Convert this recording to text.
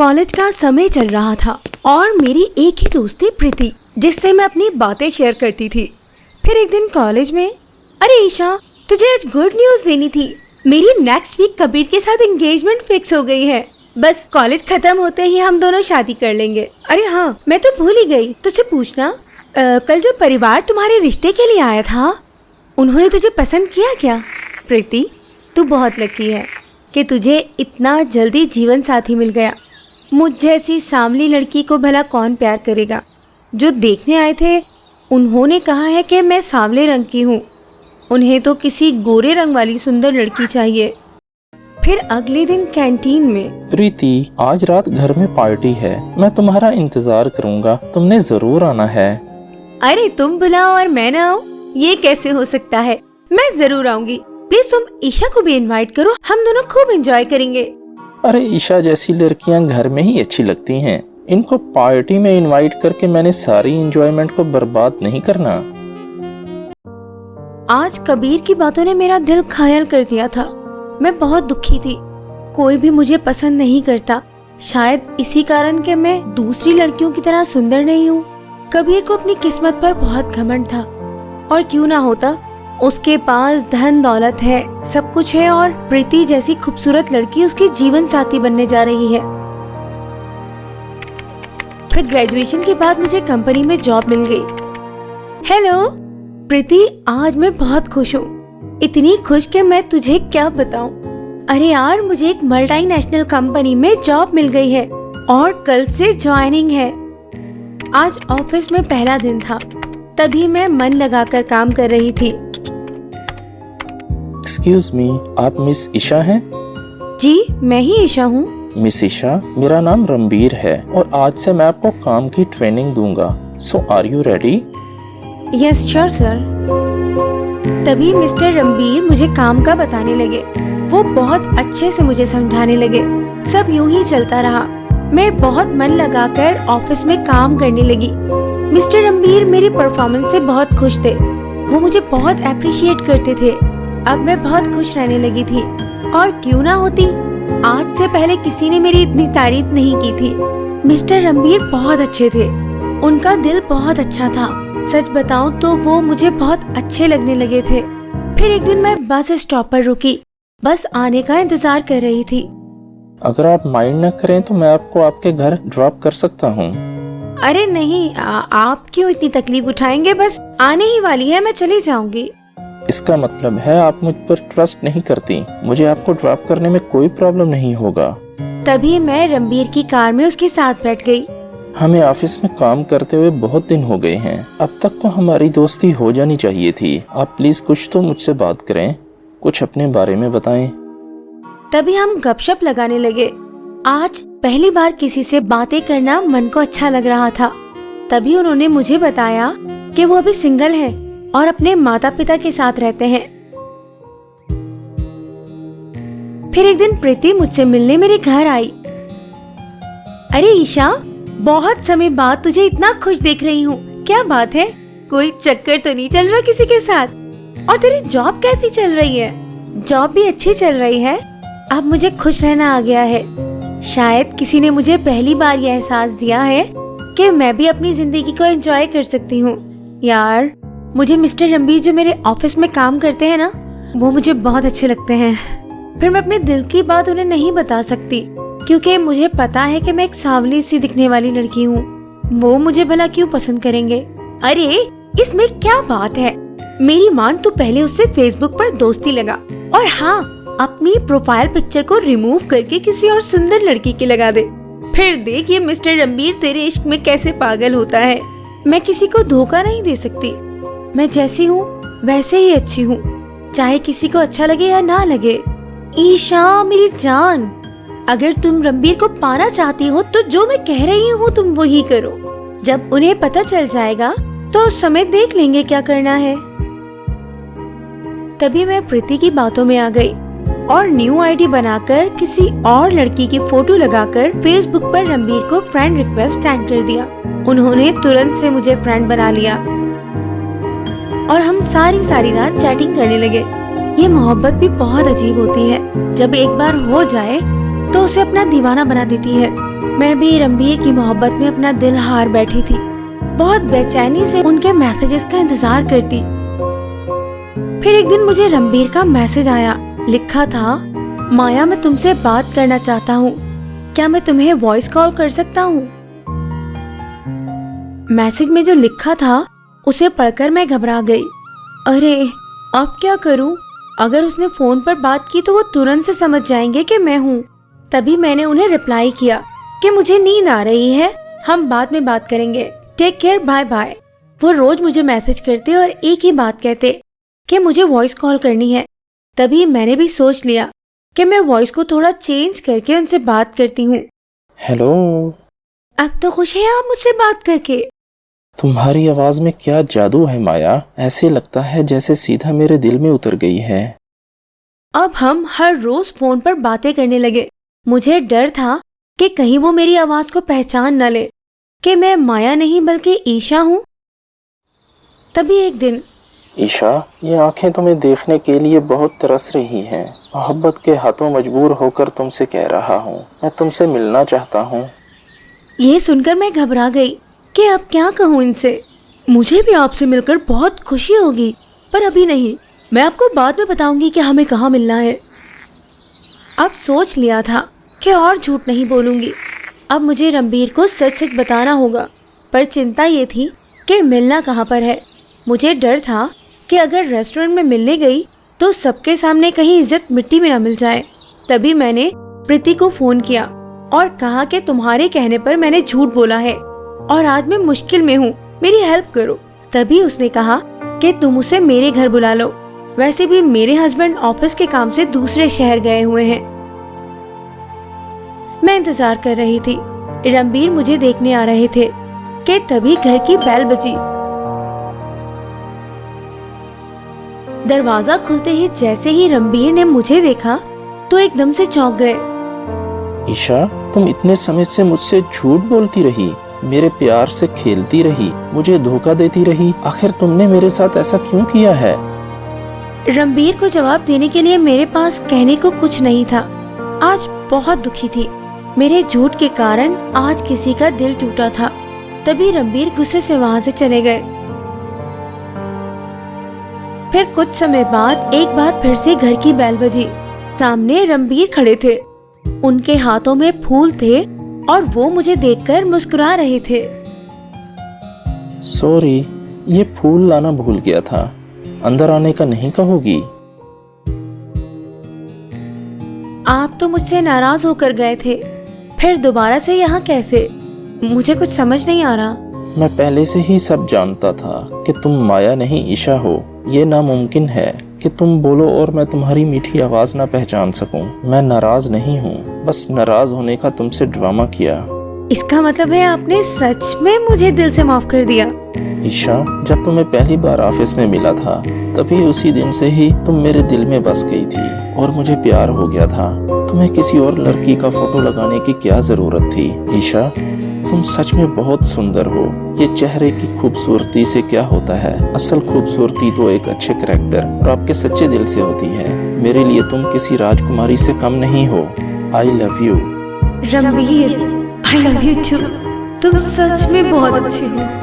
College का समय चल रहा था और मेरी एक ही दोस्त थी प्रीति, जिससे मैं अपनी बातें शेयर करती थी। फिर एक दिन कॉलेज में, अरे ईशा, तुझे आज गुड न्यूज़ देनी थी। मेरी नेक्स्ट वीक कबीर के साथ एंगेजमेंट फिक्स हो गई है। बस कॉलेज खत्म होते ही हम दोनों शादी कर लेंगे। अरे हाँ, मैं तो भूल ही गई तुझसे पूछना, कल जो परिवार तुम्हारे रिश्ते के लिए आया था, उन्होंने तुझे पसंद किया क्या? प्रीति, तू बहुत लकी है कि तुझे इतना जल्दी जीवन साथी मिल गया। मुझ जैसी सांवली लड़की को भला कौन प्यार करेगा? जो देखने आए थे उन्होंने कहा है कि मैं सांवले रंग की हूँ, उन्हें तो किसी गोरे रंग वाली सुंदर लड़की चाहिए। फिर अगले दिन कैंटीन में, प्रीति, आज रात घर में पार्टी है, मैं तुम्हारा इंतजार करूंगा, तुमने जरूर आना है। अरे तुम बुलाओ और मैं ना आऊँ, ये कैसे हो सकता है? मैं जरूर आऊंगी। प्लीज तुम ईशा को भी इनवाइट करो, हम दोनों खूब एंजॉय करेंगे। अरे ईशा जैसी लड़कियां घर में ही अच्छी लगती हैं, इनको पार्टी में इनवाइट करके मैंने सारी एंजॉयमेंट को बर्बाद नहीं करना। आज कबीर की बातों ने मेरा दिल घायल कर दिया था। मैं बहुत दुखी थी। कोई भी मुझे पसंद नहीं करता, शायद इसी कारण कि मैं दूसरी लड़कियों की तरह सुंदर नहीं हूँ। कबीर को अपनी किस्मत पर बहुत घमंड था, और क्यों ना होता, उसके पास धन दौलत है, सब कुछ है, और प्रीति जैसी खूबसूरत लड़की उसकी जीवन साथी बनने जा रही है। फिर ग्रेजुएशन के बाद मुझे कंपनी में जॉब मिल गई। हेलो प्रीति, आज मैं बहुत खुश हूँ, इतनी खुश कि मैं तुझे क्या बताऊं। अरे यार, मुझे एक मल्टीनेशनल कंपनी में जॉब मिल गई है और कल से ज्वाइनिंग है। आज ऑफिस में पहला दिन था, तभी मैं मन लगाकर काम कर रही थी। एक्सक्यूज मी, आप मिस ईशा हैं? जी, मैं ही ईशा हूँ। मिस ईशा, मेरा नाम रणबीर है और आज से मैं आपको काम की ट्रेनिंग दूंगा। So are you ready? Yes sure sir. तभी मिस्टर रणबीर मुझे काम का बताने लगे। वो बहुत अच्छे से मुझे समझाने लगे। सब यूं ही चलता रहा। मैं बहुत मन लगाकर ऑफिस में काम करने लगी। मिस्टर रणबीर मेरी परफॉर्मेंस से बहुत खुश थे। वो मुझे बहुत अप्रिशिएट करते थे। अब मैं बहुत खुश रहने लगी थी, और क्यों ना होती, आज से पहले किसी ने मेरी इतनी तारीफ नहीं की थी। मिस्टर रणबीर बहुत अच्छे थे, उनका दिल बहुत अच्छा था। सच बताऊं तो वो मुझे बहुत अच्छे लगने लगे थे। फिर एक दिन मैं बस स्टॉप पर रुकी, बस आने का इंतजार कर रही थी। अगर आप माइंड न करें तो मैं आपको आपके घर ड्रॉप कर सकता हूँ। अरे नहीं, आप क्यों इतनी तकलीफ उठाएंगे? बस आने ही वाली है, मैं चली जाऊंगी। इसका मतलब है आप मुझ पर ट्रस्ट नहीं करती। मुझे आपको ड्रॉप करने में कोई प्रॉब्लम नहीं होगा। तभी मैं रणबीर की कार में उसके साथ बैठ गई। हमें ऑफिस में काम करते हुए बहुत दिन हो गए हैं, अब तक तो हमारी दोस्ती हो जानी चाहिए थी। आप प्लीज कुछ तो मुझसे बात करें, कुछ अपने बारे में बताएं। तभी हम गपशप लगाने लगे। आज पहली बार किसी से बातें करना मन को अच्छा लग रहा था। तभी उन्होंने मुझे बताया कि वो अभी सिंगल है और अपने माता पिता के साथ रहते हैं। फिर एक दिन प्रीति मुझसे मिलने मेरे घर आई। अरे ईशा, बहुत समय बाद तुझे इतना खुश देख रही हूँ, क्या बात है? कोई चक्कर तो नहीं चल रहा किसी के साथ? और तेरी जॉब कैसी चल रही है? जॉब भी अच्छी चल रही है। अब मुझे खुश रहना आ गया है। शायद किसी ने मुझे पहली बार यह एहसास दिया है कि मैं भी अपनी जिंदगी को एंजॉय कर सकती हूँ। यार, मुझे मिस्टर रणबीर जो मेरे ऑफिस में काम करते हैं ना, वो मुझे बहुत अच्छे लगते हैं। फिर मैं अपने दिल की बात उन्हें नहीं बता सकती, क्योंकि मुझे पता है कि मैं एक सांवली सी दिखने वाली लड़की हूँ। वो मुझे भला क्यों पसंद करेंगे? अरे इसमें क्या बात है? मेरी मान, तू पहले उससे फेसबुक पर दोस्ती लगा, और हाँ, अपनी प्रोफाइल पिक्चर को रिमूव करके किसी और सुंदर लड़की की लगा दे। फिर देख ये मिस्टर रणबीर तेरे इश्क में कैसे पागल होता है। मैं किसी को धोखा नहीं दे सकती। मैं जैसी हूँ वैसे ही अच्छी हूँ, चाहे किसी को अच्छा लगे या ना लगे। ईशा मेरी जान, अगर तुम रणबीर को पाना चाहती हो तो जो मैं कह रही हूँ तुम वही करो। जब उन्हें पता चल जाएगा तो उस समय देख लेंगे क्या करना है। तभी मैं प्रीति की बातों में आ गई और न्यू आईडी बनाकर किसी और लड़की की फोटो लगाकर फेसबुक पर रणबीर को फ्रेंड रिक्वेस्ट सेंड कर दिया। उन्होंने तुरंत से मुझे फ्रेंड बना लिया और हम सारी रात चैटिंग करने लगे। ये मोहब्बत भी बहुत अजीब होती है, जब एक बार हो जाए तो उसे अपना दीवाना बना देती है। मैं भी रणबीर की मोहब्बत में अपना दिल हार बैठी थी। बहुत बेचैनी से उनके मैसेजेस का इंतजार करती। फिर एक दिन मुझे रणबीर का मैसेज आया। लिखा था, माया मैं तुमसे बात करना चाहता हूँ, क्या मैं तुम्हें वॉइस कॉल कर सकता हूँ? मैसेज में जो लिखा था उसे पढ़कर मैं घबरा गई। अरे अब क्या करूँ? अगर उसने फोन पर बात की तो वो तुरंत से समझ जाएंगे कि मैं हूँ। तभी मैंने उन्हें रिप्लाई किया कि मुझे नींद आ रही है, हम बाद में बात करेंगे, टेक केयर, बाय बाय। वो रोज मुझे मैसेज करते और एक ही बात कहते कि मुझे वॉइस कॉल करनी है। तभी मैंने भी सोच लिया कि मैं वॉइस को थोड़ा चेंज करके उनसे बात करती हूँ। हेलो। अब तो खुश है आप मुझसे बात करके? तुम्हारी आवाज में क्या जादू है माया, ऐसे लगता है जैसे सीधा मेरे दिल में उतर गई है। अब हम हर रोज फोन पर बातें करने लगे। मुझे डर था कि कहीं वो मेरी आवाज को पहचान न ले कि मैं माया नहीं बल्कि ईशा हूँ। तभी एक दिन, ईशा, ये आंखें तुम्हें देखने के लिए बहुत तरस रही हैं। मोहब्बत के हाथों मजबूर होकर तुमसे कह रहा हूँ, मैं तुमसे मिलना चाहता हूँ। ये सुनकर मैं घबरा गई कि अब क्या कहूँ इनसे। मुझे भी आपसे मिलकर बहुत खुशी होगी, पर अभी नहीं, मैं आपको बाद में बताऊंगी कि हमें कहाँ मिलना है। अब सोच लिया था कि और झूठ नहीं बोलूंगी। अब मुझे रणबीर को सच सच बताना होगा, पर चिंता ये थी कि मिलना कहाँ पर है। मुझे डर था कि अगर रेस्टोरेंट में मिलने गई तो सबके सामने कहीं इज्जत मिट्टी में न मिल जाए। तभी मैंने प्रीति को फोन किया और कहा कि तुम्हारे कहने पर मैंने झूठ बोला है और आज मैं मुश्किल में हूँ, मेरी हेल्प करो। तभी उसने कहा कि तुम उसे मेरे घर बुला लो, वैसे भी मेरे हस्बैंड ऑफिस के काम से दूसरे शहर गए हुए हैं। मैं इंतजार कर रही थी। रणबीर मुझे देखने आ रहे थे कि तभी घर की बेल बजी। दरवाजा खुलते ही जैसे ही रणबीर ने मुझे देखा तो एकदम से चौंक गए। ईशा, तुम इतने समय से मुझसे झूठ बोलती रही, मेरे प्यार से खेलती रही, मुझे धोखा देती रही, आखिर तुमने मेरे साथ ऐसा क्यों किया है? रणबीर को जवाब देने के लिए मेरे पास कहने को कुछ नहीं था। आज बहुत दुखी थी। मेरे झूठ के कारण आज किसी का दिल टूटा था। तभी रणबीर गुस्से से वहाँ से चले गए। फिर कुछ समय बाद एक बार फिर से घर की बेल बजी। सामने रणबीर खड़े थे, उनके हाथों में फूल थे और वो मुझे देखकर मुस्कुरा रहे थे। सॉरी, ये फूल लाना भूल गया था, अंदर आने का नहीं कहोगी? आप तो मुझसे नाराज होकर गए थे, फिर दोबारा से यहाँ कैसे? मुझे कुछ समझ नहीं आ रहा। मैं पहले से ही सब जानता था कि तुम माया नहीं ईशा हो। ये नामुमकिन है कि तुम बोलो और मैं तुम्हारी मीठी आवाज ना पहचान सकूं। मैं नाराज नहीं हूँ, बस नाराज होने का तुमसे ड्रामा किया। इसका मतलब है आपने सच में मुझे दिल से माफ कर दिया? ईशा, जब तुम्हें पहली बार ऑफिस में मिला था तभी उसी दिन से ही तुम मेरे दिल में बस गई थी और मुझे प्यार हो गया था। तुम्हें किसी और लड़की का फोटो लगाने की क्या जरूरत थी? ईशा, तुम सच में बहुत सुंदर हो। ये चेहरे की खूबसूरती से क्या होता है, असल खूबसूरती तो एक अच्छे करैक्टर और आपके सच्चे दिल से होती है। मेरे लिए तुम किसी राजकुमारी से कम नहीं हो। I love you. Ranbir, I love you too. तुम सच में बहुत अच्छे हो।